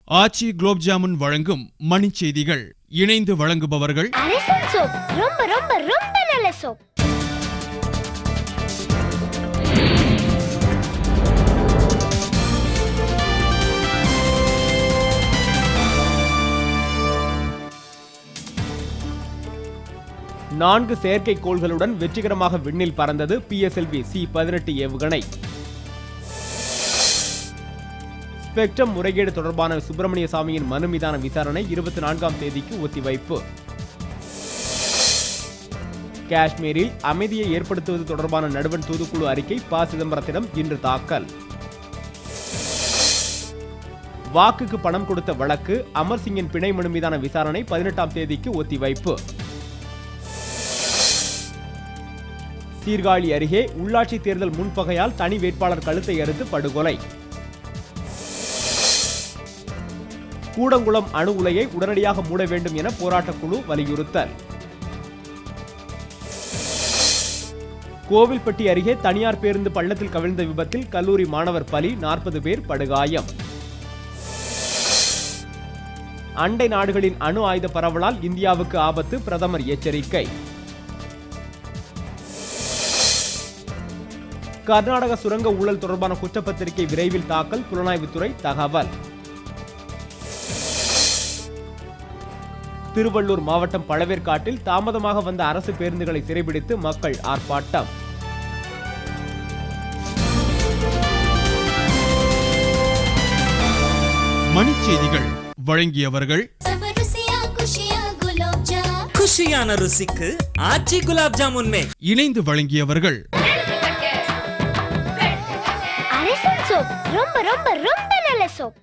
ஆச்சி குலோப் ஜாமுன் வழங்கும் மணிச் செய்திகள். இணைந்து வழங்குபவர்கள் அரசன் சோப். ரொம்ப ரொம்ப ரொம்ப நல்ல சோப். நான்கு செயற்கைக்கோள்களுடன் வெற்றிகரமாக விண்ணில் பறந்தது PSLV C-18 ஏவுகணை. ஸ்பெக்ட்ரம் முறைகேடு தொடர்பான சுப்பிரமணிய சாமியின் மனு மீதான விசாரணை 24ஆம் தேதிக்கு ஒத்திவைப்பு. காஷ்மீரில் அமைதியை ஏற்படுத்துவது தொடர்பான நடுவண் தூதுக்குழு அறிக்கை ப. சிதம்பரத்திடம் இன்று தாக்கல். வாக்குக்கு பணம் கொடுத்த வழக்கு அமர் சிங்கின் பிணை மனு மீதான விசாரணை 18ஆம் தேதிக்கு ஒத்திவைப்பு. சீர்காழி அருகே உள்ளாட்சி தேர்தல் முன்பகையால் தனி வேட்பாளர் கழுத்தை அறுத்து படுகொலை. கூடங்குளம் அணு உலையை உடனடியாக மூட வேண்டும் என போராட்டக்குழு வலியுறுத்தல். கோவில்பட்டி அருகே தனியார் பேருந்து பள்ளத்தில் கவிழ்ந்த விபத்தில் கல்லூரி மாணவர் பலி, 40 பேர் படுகாயம். அண்டை நாடுகளின் அணு ஆயுத பரவலால் இந்தியாவுக்கு ஆபத்து, பிரதமர் எச்சரிக்கை. கர்நாடக சுரங்க ஊழல் தொடர்பான குற்றப்பத்திரிகை விரைவில் தாக்கல், புலனாய்வுத்துறை தகவல். திருவள்ளூர் மாவட்டம் பழவேற்காட்டில் தாமதமாக வந்த அரசு பேருந்துகளை சிறைபிடித்து மக்கள் ஆர்ப்பாட்டம். மணிச் செய்திகள் வழங்கியவர்கள் குஷியான ருசிக்கு ஆச்சி குலாப் ஜாமுன். இணைந்து வழங்கியவர்கள் அரசன் சோப். ரொம்ப ரொம்ப ரொம்ப நல்ல சோப்.